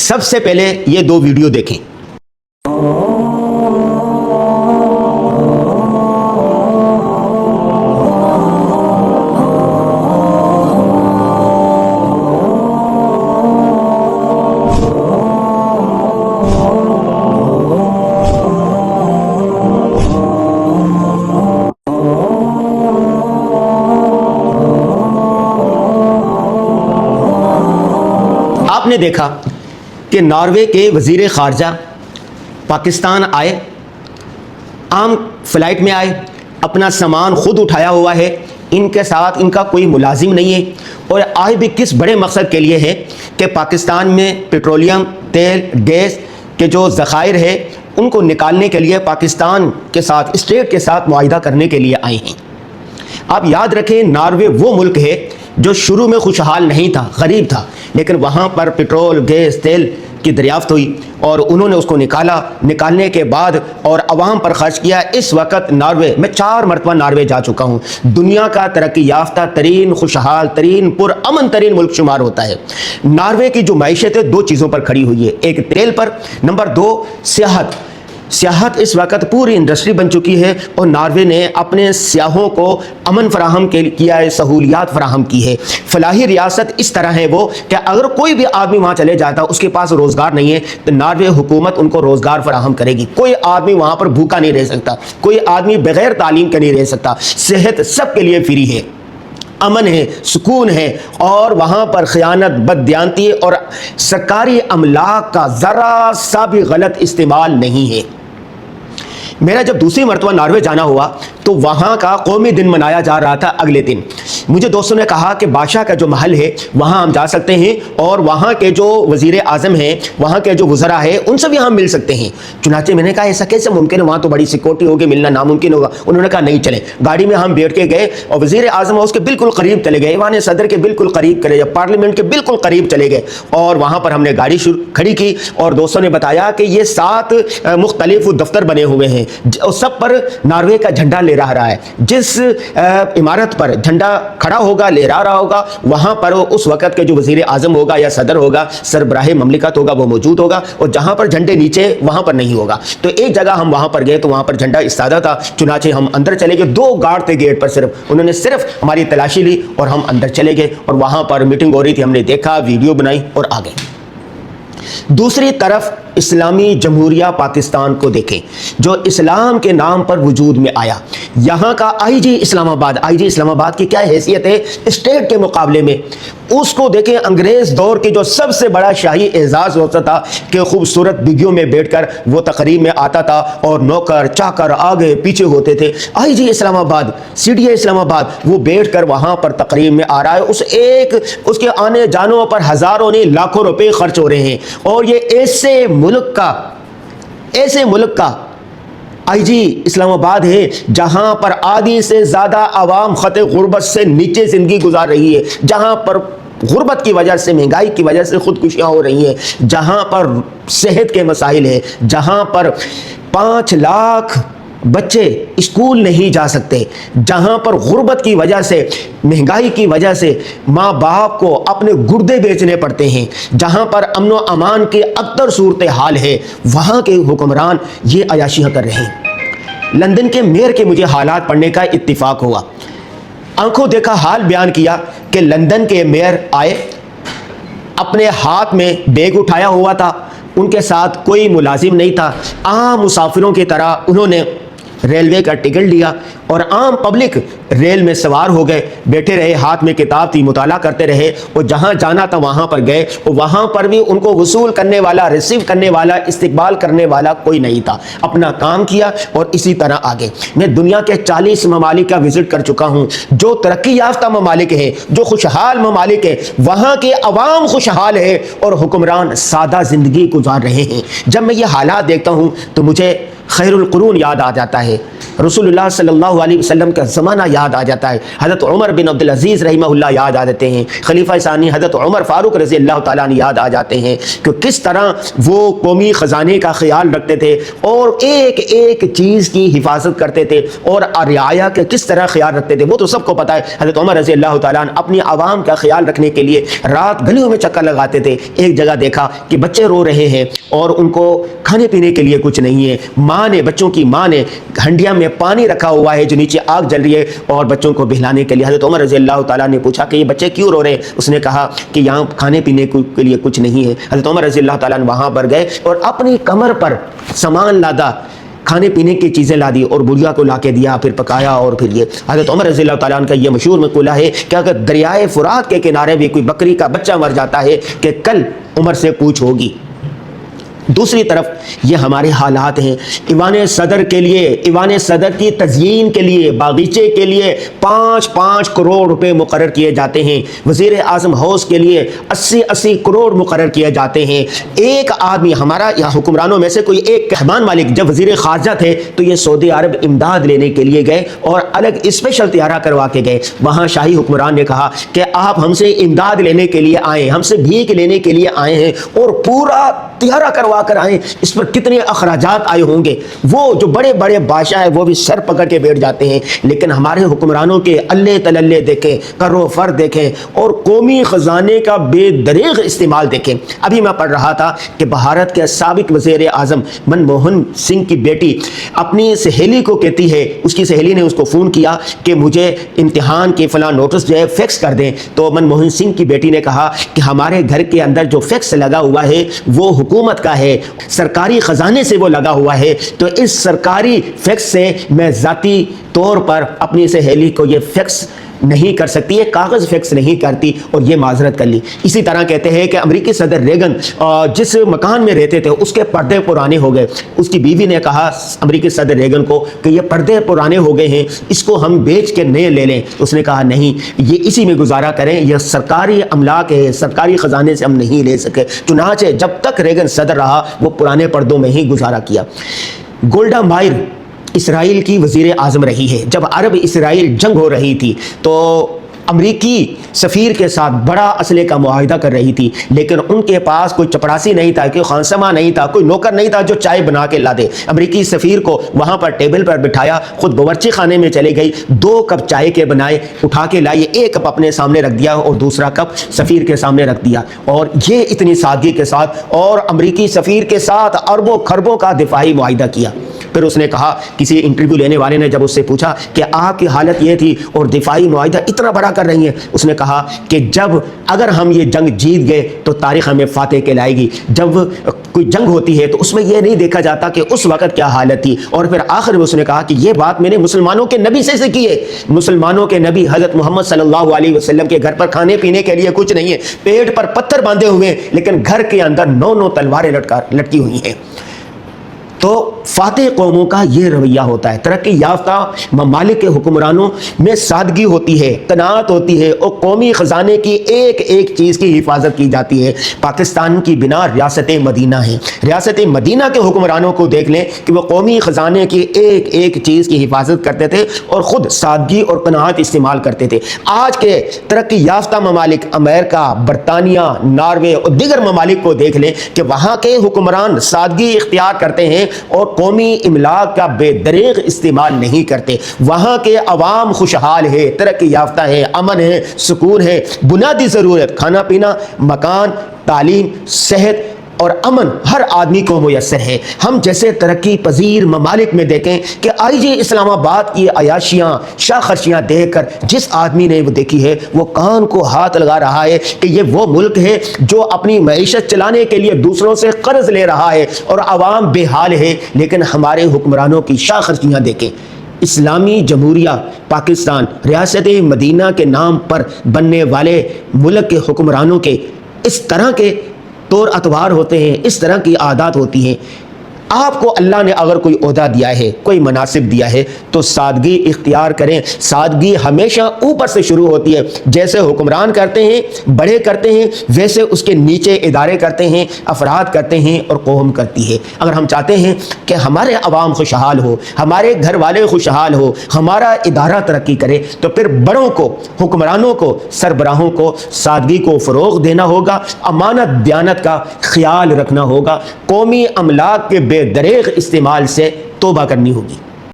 سب سے پہلے یہ دو ویڈیو دیکھیں۔ آپ نے دیکھا کہ ناروے کے وزیر خارجہ پاکستان آئے، عام فلائٹ میں آئے، اپنا سامان خود اٹھایا ہوا ہے، ان کے ساتھ ان کا کوئی ملازم نہیں ہے، اور آئے بھی کس بڑے مقصد کے لیے ہے کہ پاکستان میں پیٹرولیم، تیل، گیس کے جو ذخائر ہے ان کو نکالنے کے لیے پاکستان کے ساتھ، اسٹیٹ کے ساتھ معاہدہ کرنے کے لیے آئے ہیں۔ آپ یاد رکھیں، ناروے وہ ملک ہے جو شروع میں خوشحال نہیں تھا، غریب تھا، لیکن وہاں پر پیٹرول، گیس، تیل کی دریافت ہوئی اور انہوں نے اس کو نکالنے کے بعد اور عوام پر خرچ کیا۔ اس وقت ناروے، میں 4 مرتبہ ناروے جا چکا ہوں، دنیا کا ترقی یافتہ ترین، خوشحال ترین، پر امن ترین ملک شمار ہوتا ہے۔ ناروے کی جو معیشت ہے 2 چیزوں پر کھڑی ہوئی ہے، ایک تیل پر، نمبر 2 سیاحت اس وقت پوری انڈسٹری بن چکی ہے، اور ناروے نے اپنے سیاحوں کو امن فراہم کیا ہے، سہولیات فراہم کی ہے۔ فلاحی ریاست اس طرح ہے وہ کہ اگر کوئی بھی آدمی وہاں چلے جاتا اس کے پاس روزگار نہیں ہے تو ناروے حکومت ان کو روزگار فراہم کرے گی۔ کوئی آدمی وہاں پر بھوکا نہیں رہ سکتا، کوئی آدمی بغیر تعلیم کے نہیں رہ سکتا، صحت سب کے لیے فری ہے، امن ہے، سکون ہے، اور وہاں پر خیانت، بددیانتی اور سرکاری املاک کا ذرا سا بھی غلط استعمال نہیں ہے۔ میرا جب دوسری مرتبہ ناروے جانا ہوا تو وہاں کا قومی دن منایا جا رہا تھا اگلے دن۔ مجھے دوستوں نے کہا کہ بادشاہ کا جو محل ہے وہاں ہم جا سکتے ہیں، اور وہاں کے جو وزیر اعظم ہیں، وہاں کے جو وزراء ہیں، ان سے بھی ہم مل سکتے ہیں۔ چنانچہ میں نے کہا ایسا کیسے ممکن ہے، وہاں تو بڑی سیکورٹی ہوگی، ملنا ناممکن ہوگا۔ انہوں نے کہا نہیں چلیں، گاڑی میں ہم بیٹھ کے گئے اور وزیر اعظم اس کے بالکل قریب چلے گئے، ایوان صدر کے بالکل قریب چلے گئے، پارلیمنٹ کے بالکل قریب چلے گئے، اور وہاں پر ہم نے گاڑی کھڑی کی، اور دوستوں نے بتایا کہ یہ 7 مختلف دفتر بنے ہوئے ہیں، سب پر ناروے کا جھنڈا لہرا رہا ہے۔ جس عمارت پر جھنڈا کھڑا ہوگا، لہرا رہا ہوگا، وہاں پر اس وقت کے جو وزیر اعظم ہوگا یا صدر ہوگا، سربراہ مملکت ہوگا، وہ موجود ہوگا، اور جہاں پر جھنڈے نیچے وہاں پر نہیں ہوگا۔ تو ایک جگہ ہم وہاں پر گئے تو وہاں پر جھنڈا استادہ تھا، چنانچہ ہم اندر چلے گئے، 2 گارڈ تھے گیٹ پر، انہوں نے صرف ہماری تلاشی لی اور ہم اندر چلے گئے، اور وہاں پر میٹنگ ہو رہی تھی، ہم نے دیکھا، ویڈیو بنائی اور آ گئے۔ دوسری طرف اسلامی جمہوریہ پاکستان کو دیکھیں جو اسلام کے نام پر وجود میں آیا۔ یہاں کا آئی جی اسلام آباد کی کیا حیثیت ہے اسٹیٹ کے مقابلے میں، اس کو دیکھیں۔ انگریز دور کے جو سب سے بڑا شاہی اعزاز ہوتا تھا کہ خوبصورت بگیوں میں بیٹھ کر وہ تقریب میں آتا تھا، اور نوکر چاکر آگے پیچھے ہوتے تھے۔ آئی جی اسلام آباد، سی ڈی اے اسلام آباد، وہ بیٹھ کر وہاں پر تقریب میں آ رہا ہے، اس کے آنے جانوں پر ہزاروں نہیں لاکھوں روپے خرچ ہو رہے ہیں، اور یہ ایسے ملک کا آئی جی اسلام آباد ہے جہاں پر آدھی سے زیادہ عوام خط غربت سے نیچے زندگی گزار رہی ہے، جہاں پر غربت کی وجہ سے، مہنگائی کی وجہ سے خودکشیاں ہو رہی ہیں، جہاں پر صحت کے مسائل ہیں، جہاں پر 5 لاکھ بچے اسکول نہیں جا سکتے، جہاں پر غربت کی وجہ سے، مہنگائی کی وجہ سے ماں باپ کو اپنے گردے بیچنے پڑتے ہیں، جہاں پر امن و امان کی ابتر صورتحال ہے، وہاں کے حکمران یہ عیاشیاں کر رہے ہیں۔ لندن کے میئر کے مجھے حالات پڑھنے کا اتفاق ہوا، آنکھوں دیکھا حال بیان کیا کہ لندن کے میئر آئے، اپنے ہاتھ میں بیگ اٹھایا ہوا تھا، ان کے ساتھ کوئی ملازم نہیں تھا، عام مسافروں کی طرح انہوں نے ریلوے کا ٹکٹ لیا اور عام پبلک ریل میں سوار ہو گئے، بیٹھے رہے، ہاتھ میں کتاب تھی، مطالعہ کرتے رہے، اور جہاں جانا تھا وہاں پر گئے، اور وہاں پر بھی ان کو وصول کرنے والا، ریسیو کرنے والا، استقبال کرنے والا کوئی نہیں تھا، اپنا کام کیا اور اسی طرح آگے۔ میں دنیا کے 40 ممالک کا وزٹ کر چکا ہوں، جو ترقی یافتہ ممالک ہیں، جو خوشحال ممالک ہیں، وہاں کے عوام خوشحال ہے اور حکمران سادہ زندگی گزار رہے ہیں۔ جب میں یہ حالات دیکھتا ہوں تو مجھے خیر القرون یاد آ جاتا ہے۔ رسول اللہ صلی اللہ اللہ علیہ وسلم کا زمانہ یاد آ جاتا ہے، حضرت عمر بن عبدالعزیز رحمہ اللہ یاد آ جاتے ہیں، خلیفہ ثانی حضرت عمر فاروق رضی اللہ تعالیٰ عنہ یاد آ جاتے ہیں کہ کس طرح وہ قومی خزانے کا خیال رکھتے تھے اور ایک ایک چیز کی حفاظت کرتے تھے اور رعایا کا کس طرح خیال رکھتے تھے، وہ تو سب کو پتہ ہے۔ حضرت عمر رضی اللہ تعالیٰ عنہ اپنی عوام کا خیال رکھنے کے لیے رات گلیوں میں چکر لگاتے تھے۔ ایک جگہ دیکھا کہ بچے رو رہے ہیں اور ان کو کھانے پینے کے لیے کچھ نہیں ہے، بچوں کی ماں نے ہنڈیا میں پانی رکھا ہوا ہے جو نیچے آگ جل رہی ہے اور بچوں کو بہلانے کے لیے حضرت عمر رضی اللہ تعالیٰ نے پوچھا کہ یہ بچے کیوں رو رہے ہیں؟ اس نے کہا کہ یہاں کھانے پینے کے لیے کچھ نہیں ہے۔ حضرت عمر رضی اللہ تعالیٰ نے وہاں پر گئے اور اپنی کمر پر سامان لادا، کھانے پینے کی چیزیں لا دی اور بڑھیا کو لا کے دیا، پھر پکایا۔ اور پھر یہ حضرت عمر رضی اللہ تعالیٰ عنہ کا یہ مشہور مقولہ ہے کہ اگر دریائے فرات کے کنارے بھی کوئی بکری کا بچہ مر جاتا ہے کہ کل عمر سے پوچھ ہوگی۔ دوسری طرف یہ ہمارے حالات ہیں، ایوان صدر کے لیے، ایوان صدر کی تزئین کے لیے، باغیچے کے لیے 5-5 کروڑ روپے مقرر کیے جاتے ہیں، وزیر اعظم ہاؤس کے لیے 80 کروڑ مقرر کیے جاتے ہیں۔ ایک آدمی ہمارا یہاں حکمرانوں میں سے کوئی ایک مہمان مالک جب وزیر خارجہ تھے تو یہ سعودی عرب امداد لینے کے لیے گئے اور الگ اسپیشل طیارہ کروا کے گئے۔ وہاں شاہی حکمران نے کہا کہ آپ ہم سے امداد لینے کے لیے آئے ہیں، ہم سے بھیک لینے کے لیے آئے ہیں اور پورا طیارہ کروا کر آئے، اس پر کتنے اخراجات آئے ہوں گے۔ وہ جو بڑے بڑے بادشاہ ہیں وہ بھی سر پکڑ کے بیٹھ جاتے ہیں، لیکن ہمارے حکمرانوں کے اللہ تللے دیکھیں، کرو فر دیکھیں اور قومی خزانے کا بے دریغ استعمال دیکھیں۔ ابھی میں پڑھ رہا تھا کہ بھارت کے سابق وزیر اعظم منموہن سنگھ کی بیٹی اپنی سہیلی کو کہتی ہے، اس کی سہیلی نے اس کو فون کیا کہ مجھے امتحان کے فلاں نوٹس جو ہے فیکس کر دیں، تو منموہن سنگھ کی بیٹی نے کہا کہ ہمارے گھر کے اندر جو فیکس لگا ہوا ہے وہ حکومت کا ہے، سرکاری خزانے سے وہ لگا ہوا ہے، تو اس سرکاری فیکس سے میں ذاتی طور پر اپنی سہیلی کو یہ فیکس نہیں کر سکتی، یہ کاغذ فیکس نہیں کرتی، اور یہ معذرت کر لی۔ اسی طرح کہتے ہیں کہ امریکی صدر ریگن جس مکان میں رہتے تھے اس کے پردے پرانے ہو گئے، اس کی بیوی نے کہا امریکی صدر ریگن کو کہ یہ پردے پرانے ہو گئے ہیں، اس کو ہم بیچ کے نئے لے لیں۔ اس نے کہا نہیں، یہ اسی میں گزارا کریں، یہ سرکاری املاک ہے، سرکاری خزانے سے ہم نہیں لے سکے۔ چنانچہ جب تک ریگن صدر رہا وہ پرانے پردوں میں ہی گزارا کیا۔ گولڈا مائر اسرائیل کی وزیر اعظم رہی ہے۔ جب عرب اسرائیل جنگ ہو رہی تھی تو امریکی سفیر کے ساتھ بڑا اسلحے کا معاہدہ کر رہی تھی، لیکن ان کے پاس کوئی چپڑاسی نہیں تھا، کوئی خانسما نہیں تھا، کوئی نوکر نہیں تھا جو چائے بنا کے لا دے۔ امریکی سفیر کو وہاں پر ٹیبل پر بٹھایا، خود باورچی خانے میں چلے گئی، 2 کپ چائے کے بنائے، اٹھا کے لائی، 1 کپ اپنے سامنے رکھ دیا اور دوسرا کپ سفیر کے سامنے رکھ دیا، اور یہ اتنی سادگی کے ساتھ، اور امریکی سفیر کے ساتھ اربوں خربوں کا دفاعی معاہدہ کیا۔ پھر اس نے کہا، کسی انٹرویو لینے والے نے جب اس سے پوچھا کہ آپ کی حالت یہ تھی اور دفاعی معاہدہ اتنا بڑا کر رہی ہیں، اس نے کہا کہ اگر ہم یہ جنگ جیت گئے تو تاریخ ہمیں فاتح کہلائے گی۔ جب کوئی جنگ ہوتی ہے تو اس میں یہ نہیں دیکھا جاتا کہ اس وقت کیا حالت تھی۔ اور پھر آخر میں اس نے کہا کہ یہ بات میں نے مسلمانوں کے نبی سے کی ہے، مسلمانوں کے نبی حضرت محمد صلی اللہ علیہ وسلم کے گھر پر کھانے پینے کے لیے کچھ نہیں ہے، پیٹ پر پتھر باندھے ہوئے ہیں، لیکن گھر کے اندر 9 تلواریں لٹکی ہوئی ہیں۔ تو فاتح قوموں کا یہ رویہ ہوتا ہے۔ ترقی یافتہ ممالک کے حکمرانوں میں سادگی ہوتی ہے، قناعت ہوتی ہے، اور قومی خزانے کی ایک ایک چیز کی حفاظت کی جاتی ہے۔ پاکستان کی بنا ریاست مدینہ ہے۔ ریاست مدینہ کے حکمرانوں کو دیکھ لیں کہ وہ قومی خزانے کی ایک ایک چیز کی حفاظت کرتے تھے اور خود سادگی اور قناعت استعمال کرتے تھے۔ آج کے ترقی یافتہ ممالک امریکہ، برطانیہ، ناروے اور دیگر ممالک کو دیکھ لیں کہ وہاں کے حکمران سادگی اختیار کرتے ہیں اور قومی املاک کا بے دریغ استعمال نہیں کرتے۔ وہاں کے عوام خوشحال ہے، ترقی یافتہ ہے، امن ہے، سکون ہے، بنیادی ضرورت کھانا پینا، مکان، تعلیم، صحت اور امن ہر آدمی کو میسر ہے۔ ہم جیسے ترقی پذیر ممالک میں دیکھیں کہ آئی اسلام آباد کی عیاشیاں، شاخرشیاں دیکھ کر جس آدمی نے وہ دیکھی ہے وہ کان کو ہاتھ لگا رہا ہے کہ یہ وہ ملک ہے جو اپنی معیشت چلانے کے لیے دوسروں سے قرض لے رہا ہے اور عوام بے حال ہے۔ لیکن ہمارے حکمرانوں کی شاخرشیاں دیکھیں۔ اسلامی جمہوریہ پاکستان ریاست مدینہ کے نام پر بننے والے ملک کے حکمرانوں کے اس طرح کے طور اتوار ہوتے ہیں، اس طرح کی عادات ہوتی ہیں۔ آپ کو اللہ نے اگر کوئی عہدہ دیا ہے، کوئی مناصب دیا ہے، تو سادگی اختیار کریں۔ سادگی ہمیشہ اوپر سے شروع ہوتی ہے، جیسے حکمران کرتے ہیں، بڑے کرتے ہیں، ویسے اس کے نیچے ادارے کرتے ہیں، افراد کرتے ہیں اور قوم کرتی ہے۔ اگر ہم چاہتے ہیں کہ ہمارے عوام خوشحال ہو، ہمارے گھر والے خوشحال ہو، ہمارا ادارہ ترقی کرے، تو پھر بڑوں کو، حکمرانوں کو، سربراہوں کو سادگی کو فروغ دینا ہوگا، امانت دیانت کا خیال رکھنا ہوگا، قومی املاک کے بے دریغ استعمال سے توبہ کرنی ہوگی۔